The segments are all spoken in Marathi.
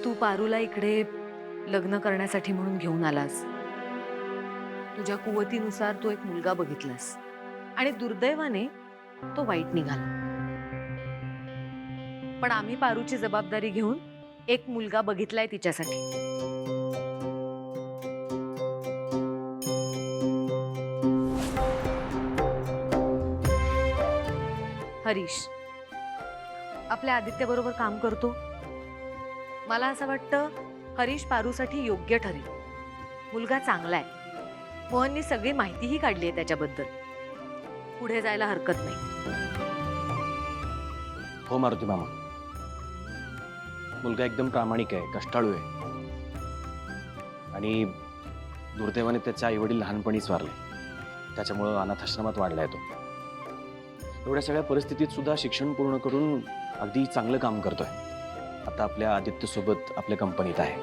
तू पारूला इकडे लग्न करण्यासाठी म्हणून घेऊन आलास. तुझ्या कुवतीनुसार तू एक मुलगा बघितलास आणि दुर्दैवाने तो वाईट निघाला. पण आम्ही पारूची जबाबदारी घेऊन एक मुलगा बघितलाय तिच्यासाठी. हरीश आपल्या आदित्य बरोबर काम करतो. मला असं वाटतं हरीश पारूसाठी योग्य ठरेल. मुलगा चांगला आहे. मोहननी सगळी माहितीही काढली आहे त्याच्याबद्दल. पुढे जायला हरकत नाही. हो मारुती मामा, मुलगा एकदम प्रामाणिक आहे, कष्टाळू आहे आणि दुर्दैवाने त्याचे आई वडील लहानपणीच वारले. त्याच्यामुळं अनाथाश्रमात वाढलाय तो. एवढ्या सगळ्या परिस्थितीत सुद्धा शिक्षण पूर्ण करून अगदी चांगलं काम करतोय. आता आपल्या आदित्य सोबत आपल्या कंपनीत आहे.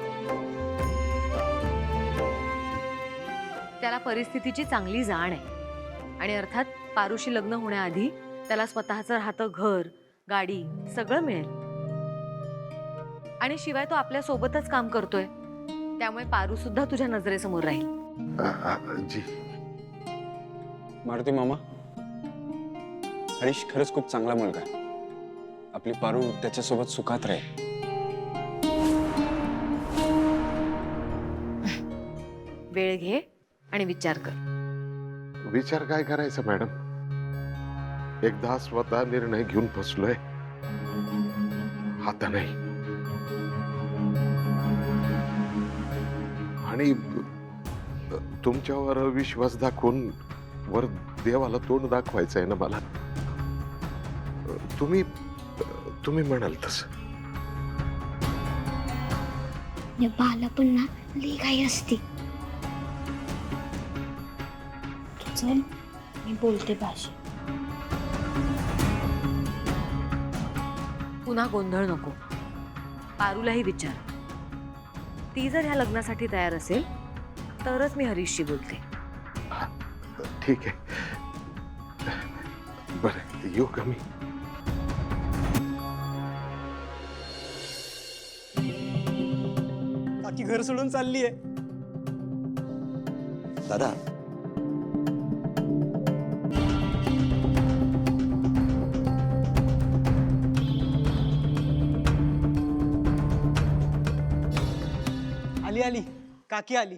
त्याला परिस्थितीची चांगली जाण आहे आणि अर्थात पारूशी लग्न होण्याआधी त्याला स्वतःचं राहतं घर, गाडी सगळं मिळेल. आणि शिवाय तो आपल्या सोबतच काम करतोय, त्यामुळे पारू सुद्धा तुझ्या नजरेसमोर राहील. जी मारुती मामा, हरीश खरंच खूप चांगला मुलगा आहे. आपली पारू त्याच्यासोबत सुखात राहील. वेळ घे आणि विचार कर. विचार काय करायचा मॅडम? एकदा स्वतः निर्णय घेऊन फसलोय, आता नाही. आणि तुमच्यावर विश्वास दाखवून वर देवाला तोंड दाखवायचं आहे ना मला. तुम्ही म्हणाल तसं. बाला पण ना लई घाई असते. चल मी बोलते भाषे. पुन्हा गोंधळ नको. पारूलाही विचार. ती जर ह्या लग्नासाठी तयार असेल तरच मी हरीशशी बोलते. ठीक आहे. बरं येऊ का मी? काकी घर सोडून चालली आहे. दादा, आली आली काकी आली.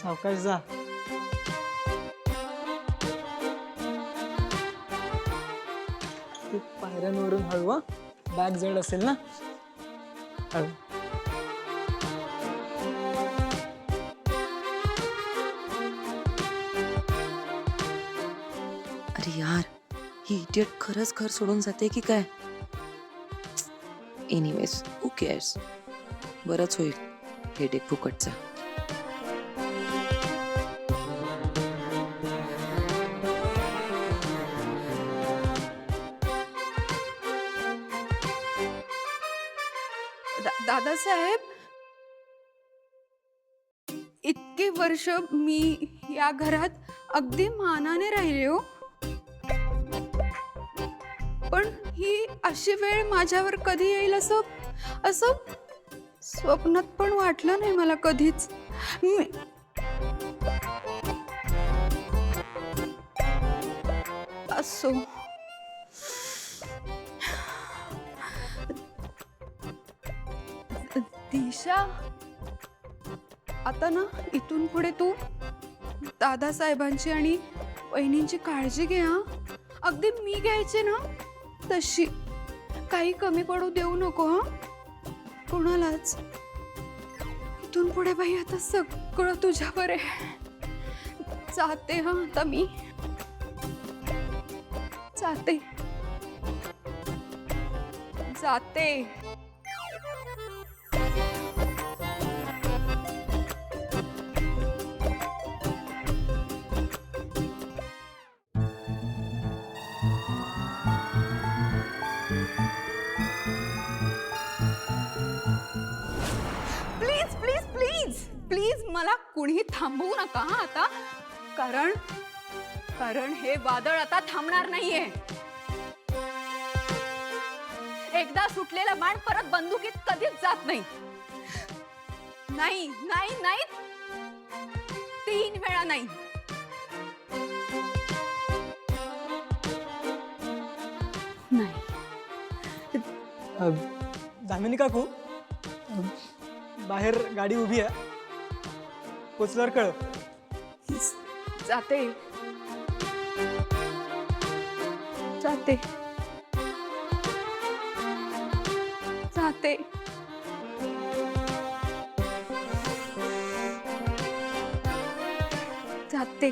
सावकाश जा. खूप पायऱ्यांवरून हळू. बॅग जड असेल ना. हळू. अरे यार, ही इडियट खरंच घर सोडून जाते की काय? एनिवेज हू केअर्स. बरंच होईल हेडेक फुकटचा. दादासाहेब, इतके वर्ष मी या घरात अगदी मानाने राहिले हो. पण ही अशी वेळ माझ्यावर कधी येईल असं असं स्वप्नात पण वाटलं नाही मला कधीच. असो, दिशा, आता ना इथून पुढे तू दादासाहेबांची आणि वहिनींची काळजी घे हा. अगदी मी घ्यायचे ना तशी. काही कमी पडू देऊ नको हा कोणालाच. इथून पुढे बाई आता सगळं तुझ्यावर आहे. जाते हा आता मी. जाते जाते. प्लीज मला कुणीही थांबवू नका हा आता, कारण कारण हे वादळ आता थांबणार नाहीये. एकदा सुटलेला बाण परत बंदुकीत कधीच जात नाही. नाही नाही नाही, 3 वेळा नाही. नाही. दामिनी काकू, बाहेर गाडी उभी आहे, पोचल्यावर कळ. जाते जाते जाते. जाते.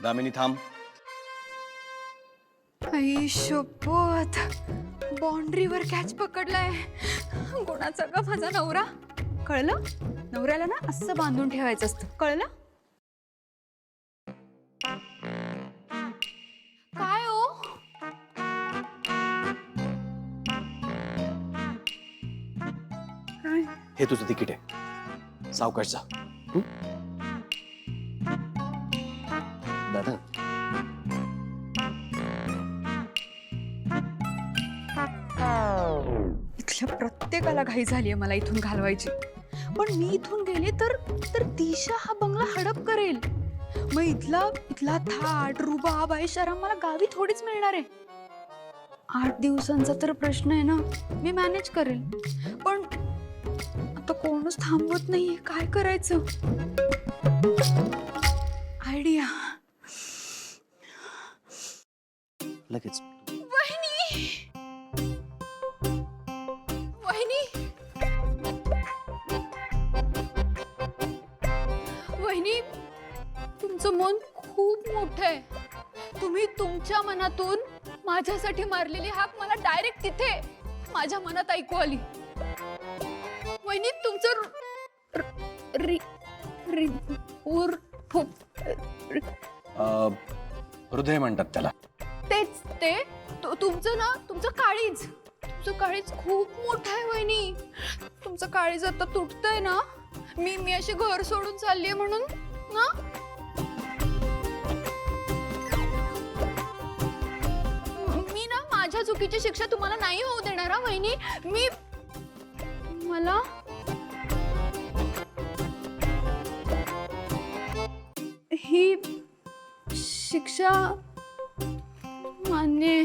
दामिनी थांब. आई शपथ, बाउंड्रीवर कॅच पकडलाय. कोणाचा का माझा नवरा? कळलं? नवऱ्याला ना असं बांधून ठेवायचं असतं, कळलं? काय हो? काय? हे तुझं तिकीट आहे, सावकाश जा. हं? दादा, इथल्या प्रत्येकाला घाई झालीये मला इथून घालवायची. पण मी इथून गेले तर दिशा हा बंगला हडप करेल. मग इथला थाट रुबाब ऐशाराम मला गावी थोडीच मिळणार आहे. 8 दिवसांचा तर प्रश्न आहे ना, मी मॅनेज करेल. पण आता कोणच थांबवत नाहीये, काय करायचं? आयडिया. लगेच. वहिनी, वहिनी, वहिनी, तुमचं मन खूप मोठं आहे. तुम्ही तुमच्या मनातून माझ्यासाठी मारलेली हाक मला डायरेक्ट तिथे माझ्या मनात ऐकू आली. वहिनी, तुमचं हृदय म्हणतात त्याला. तेच ते. तुमचं काळीज खूप मोठं आहे वहिनी. तुमचं काळीज आता तुटतंय ना. मी अशी घर सोडून चाललीये म्हणून ना. मी ना माझ्या चुकीची शिक्षा तुम्हाला नाही होऊ देणार हा वहिनी. मला ही शिक्षा मान्य.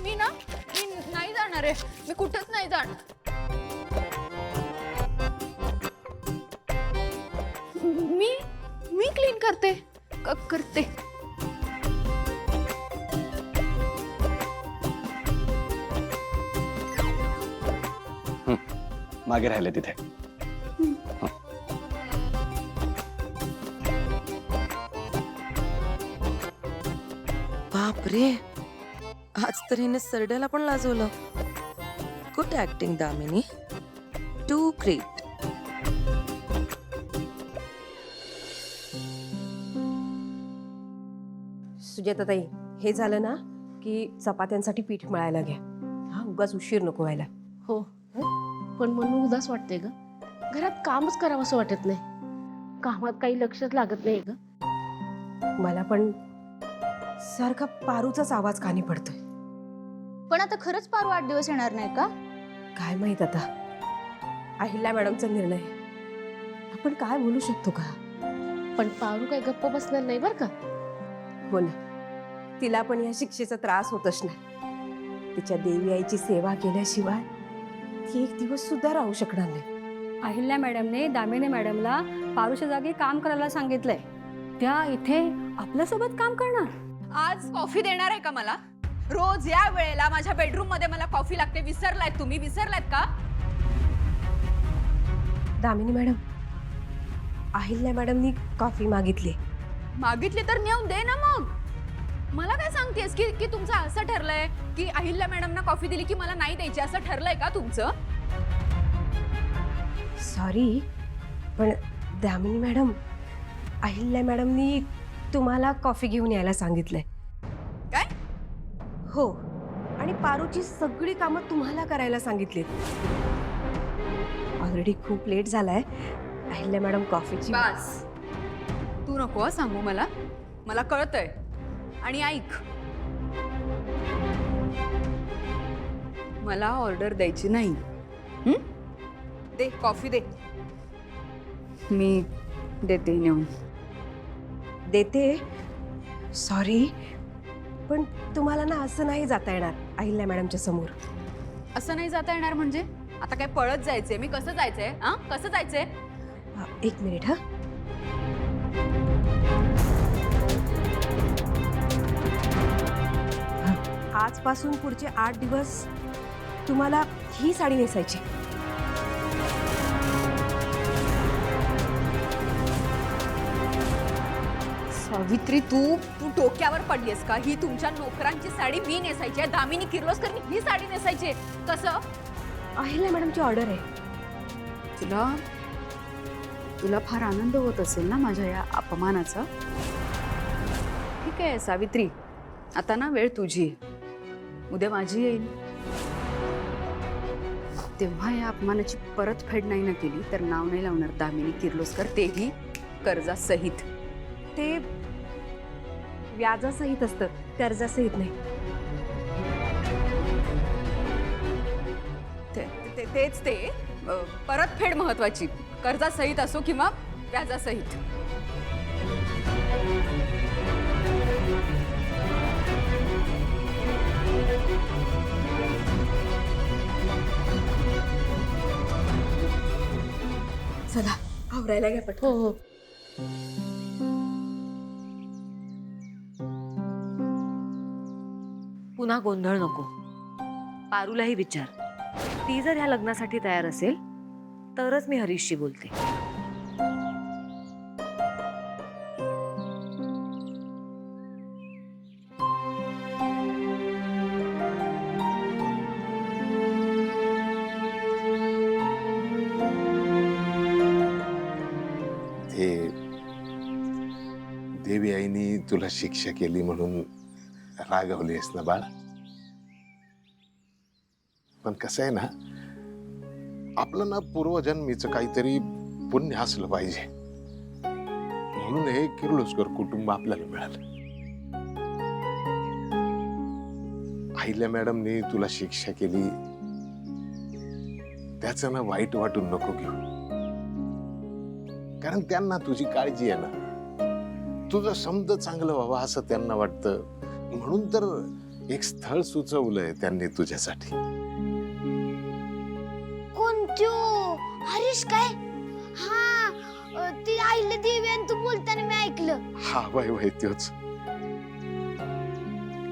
मी नाही जाणार आहे. मी कुठंच नाही जाणार. मी क्लीन करते. मागे राहिले तिथे. बापरे, आज तर हिने सरड्याला पण लाजवलं. Good acting Damini, too great. सुजाताताई, हे झालं ना की चपात्यांसाठी पीठ मळायला घ्या. हा, उगाच उशीर नको व्हायला. हो, पण म्हणून उदास वाटते ग. घरात कामच करावं असं वाटत नाही. कामात काही लक्षच लागत नाही ग. मला पण सारखा पारूचाच आवाज कानी पडतोय. पण आता खरंच पारू 8 दिवस येणार नाही का? काय माहित आता. अहिल्या मॅडमचा निर्णय, आपण काय बोलू शकतो का? पण पारू काही गप्प बसणार नाही बर का. हो ना, तिला पण या शिक्षेचा त्रास होतच नाही. तिच्या देवी आईची सेवा केल्याशिवाय ती एक दिवस सुद्धा राहू शकणार नाही. अहिल्या मॅडमने दामिनी मॅडमला पारूच्या जागी काम करायला सांगितलंय. त्या इथे आपल्यासोबत काम करणार. आज कॉफी देणार आहे का मला? रोज या वेळेला माझ्या बेडरूम मध्ये मला कॉफी लागते. विसरलायत तुम्ही? विसरलायत का? दामिनी मॅडम, अहिल्या मॅडमनी कॉफी मागितली तर नेऊन दे ना. मग मला काय सांगतेस की तुमचं असं ठरलंय की अहिल्या मॅडमना कॉफी दिली की मला नाही द्यायची, असं ठरलंय का तुमचं? सॉरी, पण दामिनी मॅडम, अहिल्या मॅडमनी तुम्हाला कॉफी घेऊन यायला सांगितलंय. काय? हो, आणि पारूची सगळी कामं तुम्हाला करायला सांगितलीत. ऑलरेडी खूप लेट झालाय. अहिल्या मॅडम कॉफीची बस, तू नको सांगू मला कळतंय. आणि ऐक, मला ऑर्डर द्यायची नाही. दे कॉफी दे, मी देते नेऊन. देते. सॉरी, पण तुम्हाला ना असं नाही जाता येणार अहिल्या मॅडमच्या समोर. असं नाही जाता येणार म्हणजे? आता काय पळत जायचंय? मी कसं जायचंय? कसं जायचंय? एक मिनिट. हा, आजपासून पुढचे 8 दिवस तुम्हाला ही साडी नेसायची. सावित्री, तू डोक्यावर पडलीस का? ही तुमच्या नोकरांची साडी मी नेसायची आहे. दामिनी किर्लोस्करनी ही साडी नेसायची आहे. कसं? अहिल्या मॅडमची ऑर्डर आहे. तुला फार आनंद होत असेल ना माझ्या या अपमानाचा? ठीक आहे सावित्री, आता ना वेळ तुझी, उद्या माझी येईल. तेव्हा या अपमानाची परतफेड नाही ना केली तर नाव नाही लावणार दामिनी किर्लोस्कर, तेही कर्जासहित. ते व्याजासहित असतं, कर्जासहित नाही. तेच ते परतफेड महत्वाची, कर्जासहित असो किंवा व्याजासहित. चला आवरायला घ्या पटकन. हो हो. पुन्हा गोंधळ नको. पारूलाही विचार. ती जर ह्या लग्नासाठी तयार असेल तरच मी हरीशशी बोलते. ते देवी आईनी तुला शिक्षा केली म्हणून रागावलीस ना बाळा. पण कसं आहे ना, आपलं ना पूर्वजन्मीचं काहीतरी पुण्य असलं पाहिजे, म्हणून हे किर्लोस्कर कुटुंब आपल्याला मिळालं. अहिल्या मॅडमनी तुला शिक्षा केली त्याचं ना वाईट वाटून नको घेऊ, कारण त्यांना तुझी काळजी आहे ना. तुझं समज चांगलं व्हावं असं त्यांना वाटतं, म्हणून तर एक स्थळ सुचवलंय त्यांनी तुझ्यासाठी. कोणत्यो? हरीश काय? हा, ती आईला देवी आणि तू बोलताना मी ऐकलं. हा बाय बाय, तोच.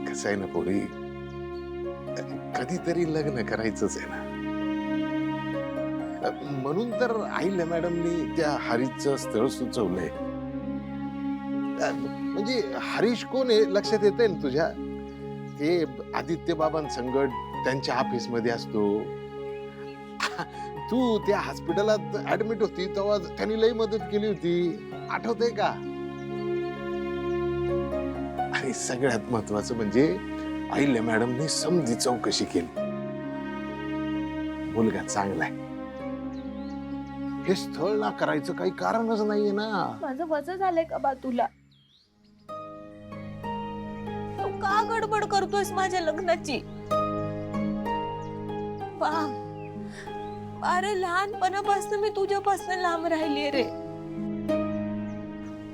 कसं आहे ना पोरी, कधीतरी लग्न करायचंच आहे ना, म्हणून तर अहिल्या मॅडमनी त्या हरीशचं स्थळ सुचवलंय. म्हणजे हरीश कोण आहे लक्षात येतंय ना तुझ्या? ते आदित्य बाबांसंगत त्यांच्या ऑफिस मध्ये असतो. तू त्या हॉस्पिटलात ऍडमिट होती तेव्हा त्यांनी लई मदत केली होती, आठवतंय का? आणि सगळ्यात महत्वाचं म्हणजे अहिल्या मॅडमने समधी चौकशी केली. मुलगा चांगला आहे, हे स्थळ ना करायचं काही कारणच नाहीये ना. माझं वजन झालंय का बा तुला? तू का गडबड करतोयस माझ्या लग्नाची? अरे लहानपणापासून मी तुझ्यापासून लांब राहिली रे,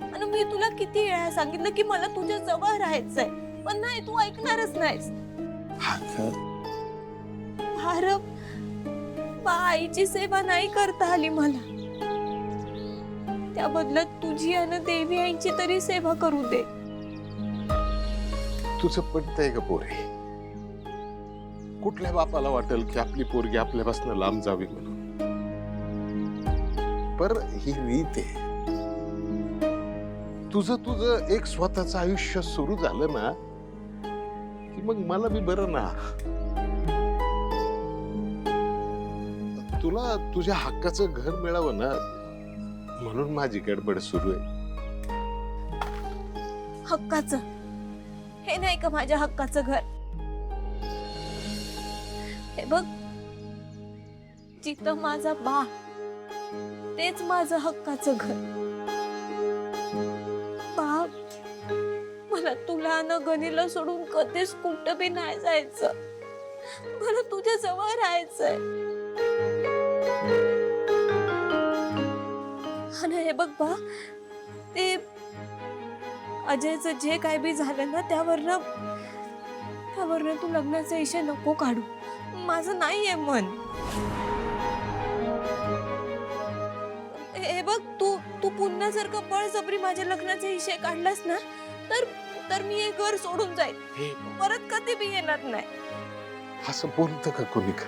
आणि मी तुला किती वेळा सांगितलं की मला तुझ्या जवळ राहायचंय, पण नाही, तू ऐकणारच नाहीस. आईची सेवा नाही करता आली मला, त्या बदल्यात तुझी आणि देवी आईची तरी सेवा करू दे. तुझं पटतंय का पोरे? कुठल्या बापाला वाटेल की आपली पोरगी आपल्यापासून लांब जावी म्हणून? पर ही रीत आहे. तुझं एक स्वतःचं आयुष्य सुरू झालं ना की मग मला बी बरं ना. तुला तुझ्या हक्काचं घर मिळावं ना, म्हणून माझी गडबड सुरू आहे. हक्काचं. हे नाही का माझ्या हक्काचं घर? हे बघ, जिथं माझा बा, तेच माझं हक्काचं घर. बाप, मला तुला न गणीला सोडून कधीच कुठं बी नाही जायचं. मला तुझ्या जवळ राहायचंय. आणि हे बघ बा, ते अजयचं जे काय बी झालं ना, त्यावरनं तू लग्नाचा इशा नको काढू. माझं नाहीये मन. हे बघ, तू पुन्हा जर का बळजबरी माझ्या लग्नाचे इशे काढलास ना, तर मी हे घर सोडून जाईल. परत कधी बी येणार नाही. असं बोलतं का कोणी का?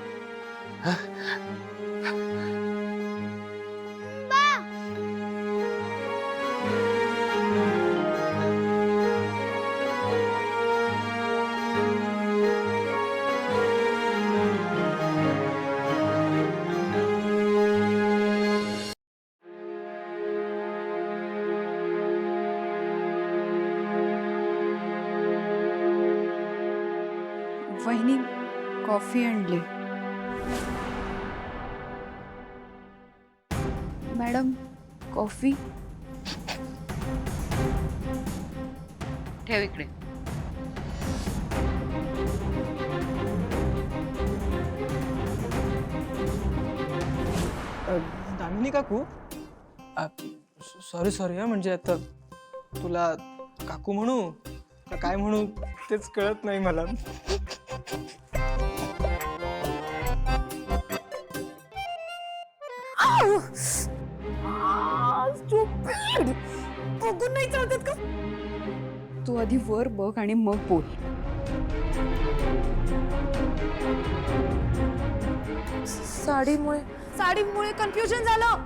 वहिनी कॉफी आणली. Madam coffee. ठेव इकडे. दामिनी काकू, सॉरी म्हणजे आता तुला काकू म्हणू का काय म्हणू तेच कळत नाही मला. नाही चालतात का? तू आधी वर बघ आणि मग बोल. साडीमुळे कन्फ्युजन झालं.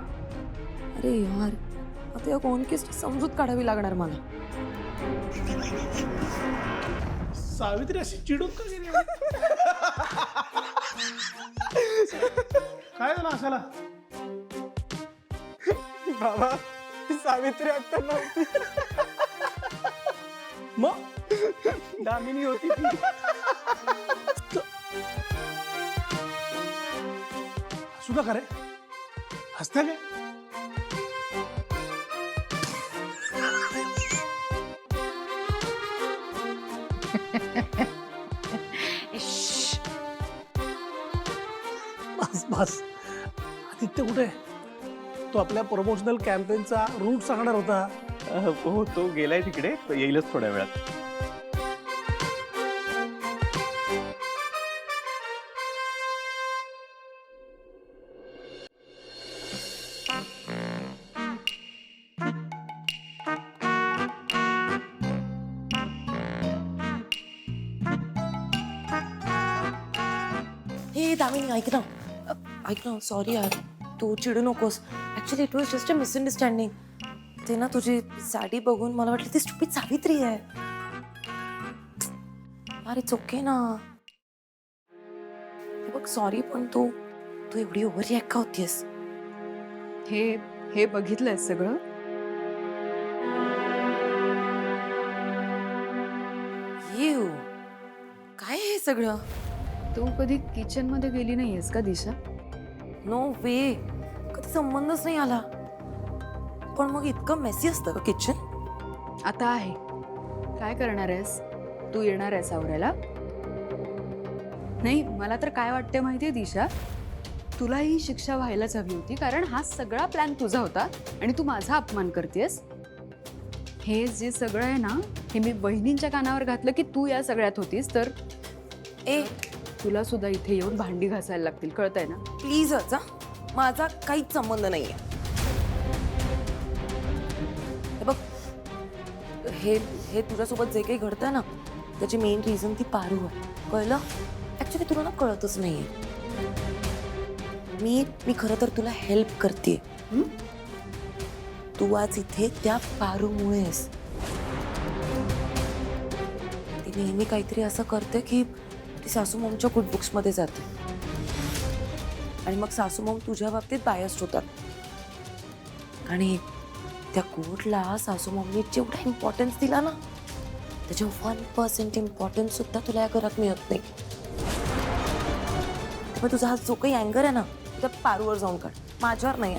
अरे यार, आता या कॉन्क्वेस्ट समजूत काढावी लागणार मला. सावित्री अशी चिडून का गेली? काय झालं असाला? बाबा, ती सावित्री अक्कल नव्हती. मग दामिनी होती ती. सुद्धा का रे? हसता काय? बस आदित्य कुठे? तो आपल्या प्रमोशनल कॅम्पेनचा रूट सांगणार होता. हो, तो गेलाय तिकडे, तो येईलच थोड्या वेळात. हे दामिनी, ऐक ना. सॉरी यार, तू चिडू नकोस. Actually it was just a misunderstanding. ते ना, तुझी साडी बघून मला वाटलं ती स्टुपिड सावित्री आहे. अरे इट्स ओके ना. हे बघ, सॉरी, पण तू एवढी ओव्हर रिॲक्ट का होतीयस? हे बघितलंय सगळं? येऊ काय हे सगळं? तू कधी किचन मध्ये गेली नाहीयेस का दिशा? नो वे, कधी संबंधच नाही आला. पण मग इतकं मेसी असतं का किचन? आता आहे. काय करणार आहेस? तू येणार आहेस आवरायला? नाही, मला तर काय वाटते माहितीये दिशा, तुला ही शिक्षा व्हायलाच हवी होती, कारण हा सगळा प्लॅन तुझा होता आणि तू माझा अपमान करतेस. हे जे सगळं आहे ना, हे मी बहिणींच्या कानावर घातलं की तू या सगळ्यात होतीस, तर तुला सुद्धा इथे येऊन भांडी घासायला लागतील. कळतंय ना? प्लीजच, माझा काहीच संबंध नाहीये. हे बघ, हे तुझ्यासोबत जे काही घडतंय ना, त्याची मेन रिझन ती पारू आहे. कळलं? ऍक्च्युली तुला ना कळतच नाहीये. मी खरं तर तुला हेल्प करते. तू आज इथे त्या पारूमुळेस. ती नेहमी काहीतरी असं करते की ती सासू मॉमच्या गुडबुक्स मध्ये जाते आणि मग सासू मॉम तुझ्या बाबतीत बायस्ड होतात. आणि त्या कोर्टला सासू मॉमने जेवढा इम्पॉर्टन्स दिला ना, त्याच्या 1% इम्पॉर्टन्स सुद्धा तुला या घरात मिळत नाही. त्यामुळे तुझा हा जो काही अँगर आहे ना त्या पारूवर जाऊन काढ, माझ्यावर नाही.